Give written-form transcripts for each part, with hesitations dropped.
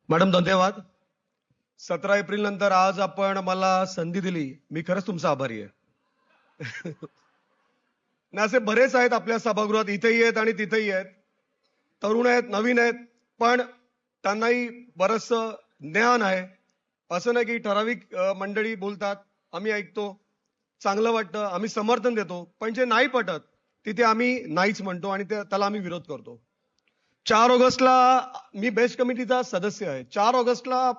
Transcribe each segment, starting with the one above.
Madam धन्यवाद. 17 April नंतर आज आपण मला संधी दिली, मी खरंच तुमचा आभारी आहे. नाही, असे बरेच आहेत आपल्या सभागृहात, इथेही आहेत आणि तिथेही आहेत. तरुण आहेत, नवीन आहेत, पण त्यांनाही बरंचसं ज्ञान आहे. असं नाही की ठराविक मंडळी बोलतात, आम्ही ऐकतो, चांगलं वाटतं, आम्ही समर्थन देतो, पण जे नाही पटत तिथे आम्ही नाहीच म्हणतो आणि त्याला आम्ही विरोध करतो. 4 ऑगस्टला मी बेस्ट कमिटीचा सदस्य आहे. 4 ऑगस्टला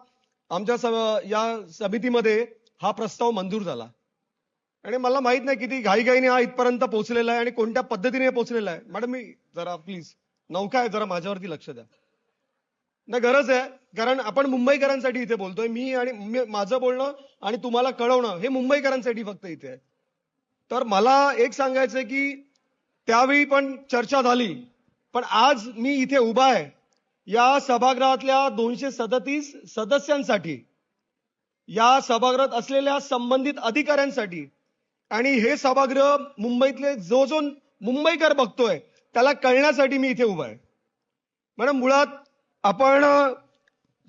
आमच्या या समितीमध्ये हा प्रस्ताव मंजूर झाला आणि मला माहित नाही किती घाईघाईने हा इथपर्यंत पोहोचलेला आहे आणि कोणत्या पद्धतीने पोहोचलेला आहे. मॅडम मी जरा प्लीज नौका आहे, जरा माझ्यावरती लक्ष द्या. नाही, गरज आहे, कारण आपण मुंबईकरांसाठी इथे बोलतोय. माझं बोलणं आणि तुम्हाला कळवणं हे मुंबईकरांसाठी फक्त इथे आहे. तर मला एक सांगायचंय की त्यावेळी पण चर्चा झाली, पण आज मी इथे उभा आहे या सभागृहातल्या 237 सदस्यांसाठी, या सभागृहात असलेल्या संबंधित अधिकाऱ्यांसाठी आणि हे सभागृह मुंबईतले जो मुंबईकर बघतोय त्याला कळण्यासाठी मी इथे उभा आहे. मॅडम, मुळात आपण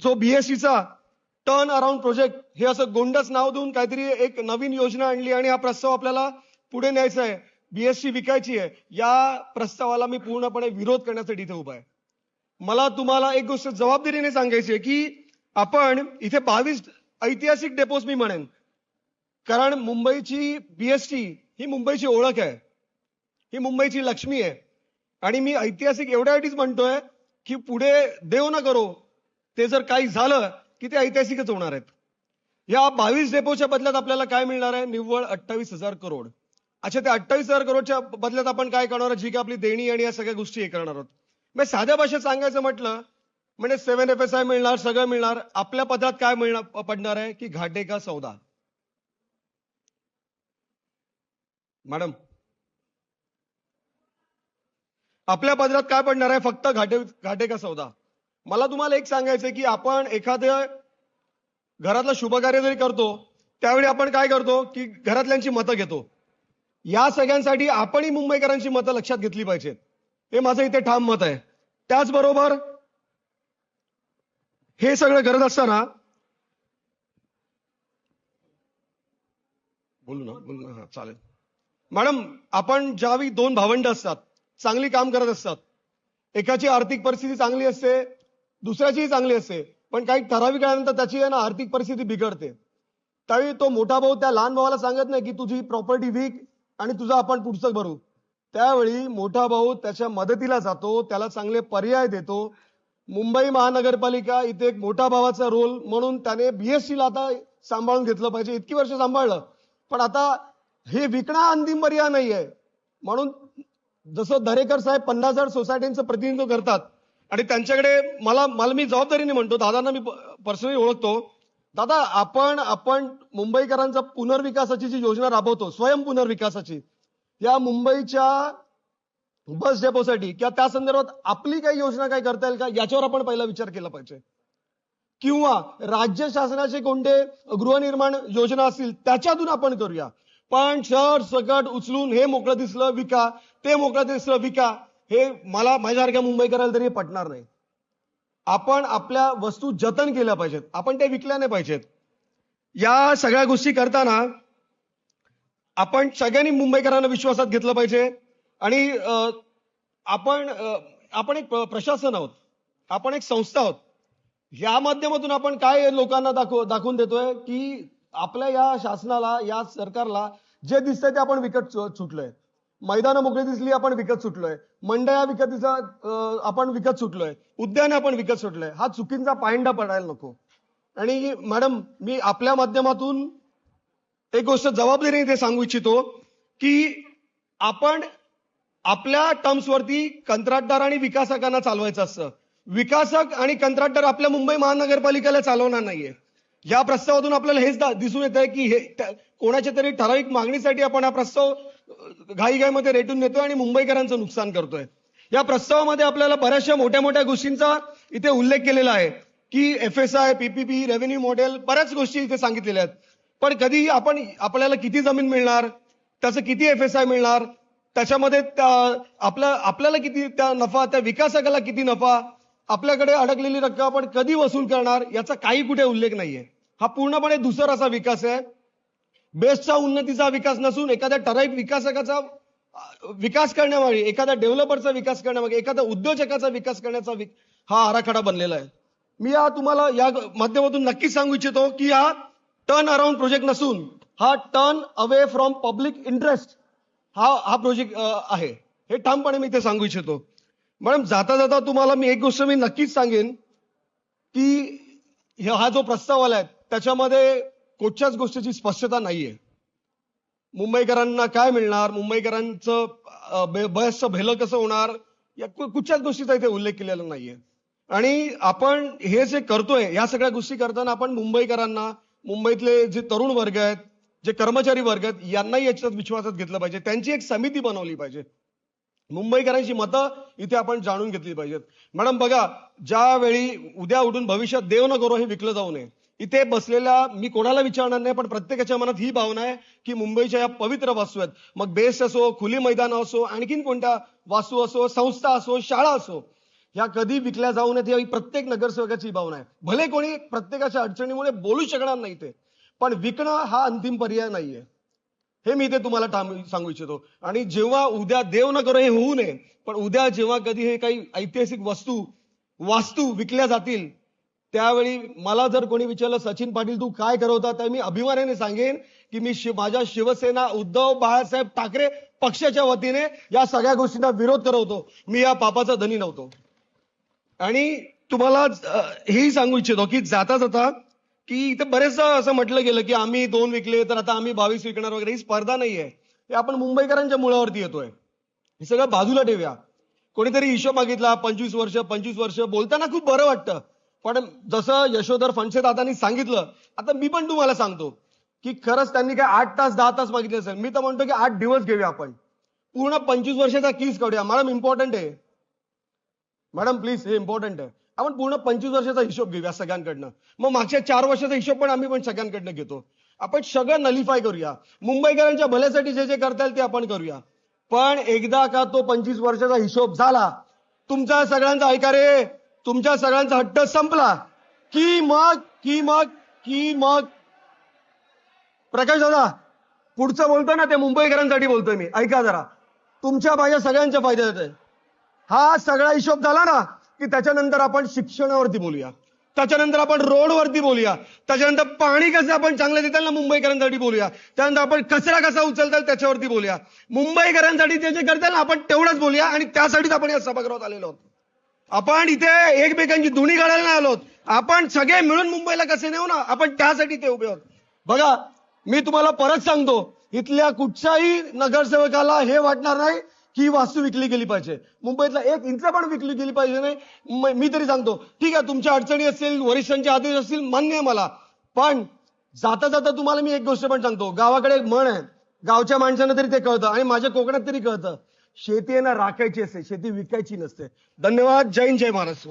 जो बीएससीचा टर्न अराउंड प्रोजेक्ट हे असं गोंडस नाव देऊन काहीतरी एक नवीन योजना आणली आणि हा प्रस्ताव आपल्याला पुढे न्यायचा आहे, बीएससी विकायची आहे. या प्रस्तावाला मी पूर्णपणे विरोध करण्यासाठी इथे उभा आहे. मला तुम्हाला एक गोष्ट जबाबदारीने सांगायची आहे की आपण इथे 22 ऐतिहासिक डेपोज मी म्हणेन, कारण मुंबईची बीएसटी ही मुंबईची ओळख आहे, ही मुंबईची लक्ष्मी आहे. आणि मी ऐतिहासिक एवढ्यासाठीच म्हणतोय की पुढे देव ना करो ते जर काही झालं की ते ऐतिहासिकच होणार आहेत. या 22 डेपोच्या बदल्यात आपल्याला काय मिळणार आहे? निव्वळ 28,000 करोड. अच्छा, त्या 28,000 करोडच्या बदल्यात आपण काय करणार? जी की आपली देणी आणि या सगळ्या गोष्टी हे करणार आहोत. मग साध्या भाषेत सांगायचं म्हटलं म्हणजे 7 FSI मिळणार, सगळं मिळणार. आपल्या पदरात काय पडणार आहे की घाटे का सौदा. मॅडम, आपल्या पदरात काय पडणार आहे? फक्त घाटे का सौदा. मला तुम्हाला एक सांगायचंय की आपण एखाद्या घरातलं शुभकार्य जरी करतो त्यावेळी आपण काय करतो की घरातल्यांची मतं घेतो. या सगळ्यांसाठी आपणही मुंबईकरांची मतं लक्षात घेतली पाहिजेत, हे माझं इथे ठाम मत आहे. त्याचबरोबर हे सगळं करत असताना बोलू ना, हा चालेल. मॅडम, आपण ज्यावेळी 2 भावंड असतात, चांगली काम करत असतात, एकाची आर्थिक परिस्थिती चांगली असते, दुसऱ्याचीही चांगली असते, पण काही ठराविक काळानंतर त्याची आहे ना आर्थिक परिस्थिती बिघडते. त्यावेळी तो मोठा भाऊ त्या लहान भावाला सांगत नाही की तुझी प्रॉपर्टी विक आणि तुझं आपण पुढचं भरू. त्यावेळी मोठा भाऊ त्याच्या मदतीला जातो, त्याला चांगले पर्याय देतो. मुंबई महानगरपालिका इथे एक मोठा भावाचा रोल म्हणून त्याने बीएससीला आता सांभाळून घेतलं पाहिजे. इतकी वर्ष सांभाळलं, पण आता हे विकणं अंतिम पर्याय नाहीये. म्हणून जसं दरेकर साहेब 50,000 सोसायटींचं प्रतिनिधित्व करतात आणि त्यांच्याकडे मला मी जबाबदारीने म्हणतो, दादांना मी पर्सनली ओळखतो. दादा, आपण मुंबईकरांचा पुनर्विकासाची जी योजना राबवतो, स्वयं पुनर्विकासाची, या मुंबईच्या बस डेपोसाठी किंवा त्या संदर्भात आपली काही योजना काय करता येईल का, याच्यावर आपण पहिला विचार केला पाहिजे. किंवा राज्य शासनाचे कोणते गृहनिर्माण योजना असतील त्याच्यातून आपण करूया. पण शहर सकट उचलून हे मोकळं दिसलं विका, ते मोकळं दिसलं विका, हे मला माझ्यासारख्या मुंबईकराला तरी पटणार नाही. आपण आपल्या वस्तू जतन केल्या पाहिजेत, आपण ते विकल्या नाही पाहिजेत. या सगळ्या गोष्टी करताना आपण सगळ्यांनी मुंबईकरांना विश्वासात घेतलं पाहिजे. आणि आपण एक प्रशासन आहोत, आपण एक संस्था आहोत. या माध्यमातून आपण काय लोकांना दाखवून देतोय की आपल्या या शासनाला, या सरकारला जे दिसतंय ते आपण विकत सुटलोय. मैदानं मोकळी दिसली आपण विकत सुटलोय, मंडया आपण विकत सुटलोय, उद्याने आपण विकत सुटलोय. हा चुकीचा पायंडा पडायला नको. आणि मॅडम, मी आपल्या माध्यमातून एक गोष्ट जबाबदारीने इथे सांगू इच्छितो की आपण आपल्या टर्म्सवरती कंत्राटदार आणि विकासकांना चालवायचं असतं. विकासक आणि कंत्राटदार आपल्या मुंबई महानगरपालिकेला चालवणार नाहीये. या प्रस्तावातून आपल्याला हेच दिसून येत आहे की हे कोणाच्या तरी ठराविक मागणीसाठी आपण हा प्रस्ताव घाईघाईमध्ये रेटून नेतोय आणि मुंबईकरांचं नुकसान करतोय. या प्रस्तावामध्ये आपल्याला बऱ्याचशा मोठ्या मोठ्या गोष्टींचा इथे उल्लेख केलेला आहे की FSI, PPP, रेव्हेन्यू मॉडेल, बऱ्याच गोष्टी इथे सांगितलेल्या आहेत. पण कधी आपल्याला किती जमीन मिळणार, त्याचं किती FSI मिळणार, त्याच्यामध्ये आपल्याला किती त्या नफा, त्या विकासकाला किती नफा, आपल्याकडे अडकलेली रक्कम आपण कधी वसूल करणार याचा काही कुठे उल्लेख नाहीये. हा पूर्णपणे दुसरा असा विकास आहे, बेस्टचा उन्नतीचा विकास नसून एखाद्या ठराविक विकासकाचा विकास करण्यामागे, एखाद्या डेव्हलपरचा विकास करण्यामागे, एखाद्या उद्योजकाचा विकास करण्याचा हा आराखडा बनलेला आहे. मी तुम्हाला या माध्यमातून नक्कीच सांगू इच्छितो की हा टर्न अराउंड प्रोजेक्ट नसून हा turn away from public interest हा प्रोजेक्ट आहे. हे ठामपणे मी ते सांगू इच्छितो. मॅडम, जाता जाता तुम्हाला मी एक गोष्ट मी नक्कीच सांगेन की हा जो प्रस्ताव आलाय त्याच्यामध्ये कुठच्याच गोष्टीची स्पष्टता नाहीये. मुंबईकरांना काय मिळणार, मुंबईकरांचं बसचं भेलं कसं होणार, या कुठच्याच गोष्टीचा इथे उल्लेख केलेला नाहीये. आणि आपण हे जे करतोय या सगळ्या गोष्टी करताना आपण मुंबईकरांना, मुंबईतले जे तरुण वर्ग आहेत, जे कर्मचारी वर्ग आहेत, यांनाही याच्यात विश्वासात घेतलं पाहिजे. त्यांची एक समिती बनवली पाहिजे. मुंबईकरांची मतं इथे आपण जाणून घेतली पाहिजेत. मॅडम बघा, ज्यावेळी उद्या उठून भविष्यात देव न करो हे विकलं जाऊ नये, इथे बसलेल्या मी कोणाला विचारणार नाही, पण प्रत्येकाच्या मनात ही भावना आहे की मुंबईच्या या पवित्र वास्तू आहेत, मग बेस्ट असो, खुली मैदानं असो, आणखीन कोणत्या वास्तू असो, संस्था असो, शाळा असो, ह्या कधी विकल्या जाऊ नयेत ही प्रत्येक नगरसेवकाची भावना आहे. भले कोणी प्रत्येकाच्या अडचणीमुळे बोलू शकणार नाही ते, पण विकणं हा अंतिम पर्याय नाहीये. हे मी इथे तुम्हाला सांगू इच्छितो. आणि जेव्हा उद्या देव न करो हे होऊ नये, पण उद्या जेव्हा कधी हे काही ऐतिहासिक वास्तू विकल्या जातील, त्यावेळी मला जर कोणी विचारलं सचिन पाटील तू काय करवता, तर मी अभिमानाने सांगेन की मी माझ्या शिवसेना उद्धव बाळासाहेब ठाकरे पक्षाच्या वतीने या सगळ्या गोष्टींना विरोध करवतो. मी या पापाचा धनी नव्हतो. आणि तुम्हाला हेही सांगू इच्छितो की जाता जाता की इथं बरेचदा असं म्हटलं गेलं की आम्ही 2 विकले तर आता आम्ही 22 विकणार वगैरे. ही स्पर्धा नाहीये, हे आपण मुंबईकरांच्या मुळावरती येतोय. हे सगळं बाजूला ठेवूया. कोणीतरी हिशोब मागितला 25 वर्ष बोलताना खूप बरं वाटतं, पण जसं यशोधर फणसे दादांनी सांगितलं, आता मी पण तुम्हाला सांगतो की खरंच त्यांनी काय 8 तास 10 तास मागितले असेल. मी तर म्हणतो की 8 दिवस घेऊया आपण, पूर्ण 25 वर्षाचा केस काढूया. मॅडम इम्पॉर्टंट आहे, मॅडम प्लीज, हे इम्पॉर्टंट आहे. आपण पूर्ण 25 वर्षाचा हिशोब घेऊया सगळ्यांकडनं. मग मागच्या 4 वर्षाचा हिशोब पण आम्ही सगळ्यांकडनं घेतो. आपण सगळं नलिफाय करूया. मुंबईकरांच्या भल्यासाठी जे जे करता येईल ते आपण करूया. पण एकदा का तो 25 वर्षाचा हिशोब झाला, तुमचा सगळ्यांचा ऐका रे, तुमच्या सगळ्यांचा हट्ट संपला की मग प्रकाश दादा पुढचं बोलतो ना ते मुंबईकरांसाठी बोलतोय मी, ऐका जरा. तुमच्या माझ्या सगळ्यांच्या फायद्यात आहे. हा सगळा हिशोब झाला ना की त्याच्यानंतर आपण शिक्षणावरती बोलूया, त्याच्यानंतर आपण रोडवरती बोलूया, त्याच्यानंतर पाणी कसं आपण चांगलं देता ना मुंबईकरांसाठी बोलूया, त्यानंतर आपण कचरा कसा उचलता येईल त्याच्यावरती बोलूया. मुंबईकरांसाठी जे जे करता ना आपण तेवढंच बोलूया. आणि त्यासाठीच आपण या सभागृहात आलेलो आहोत. आपण इथे एकमेकांची धुणी काढायला नाही आलोत. आपण सगळे मिळून मुंबईला कसे नेऊ ना, आपण त्यासाठी ते उभे आहोत. बघा, मी तुम्हाला परत सांगतो, इथल्या कुठच्याही नगरसेवकाला हे वाटणार नाही की वास्तू विकली गेली पाहिजे, मुंबईतला 1 इंच पण विकली गेली पाहिजे नाही. मी तरी सांगतो, ठीक आहे तुमच्या अडचणी असतील, वरिष्ठांचे आदेश असतील, मान्य आहे मला. पण जाता जाता तुम्हाला मी एक गोष्ट पण सांगतो, गावाकडे एक म्हण आहे, गावच्या माणसांना तरी ते कळतं आणि माझ्या कोकणात तरी कळतं, शेती आहे ना राखायची असते, शेती विकायची नसते. धन्यवाद. जय हिंद, जय महाराष्ट्र.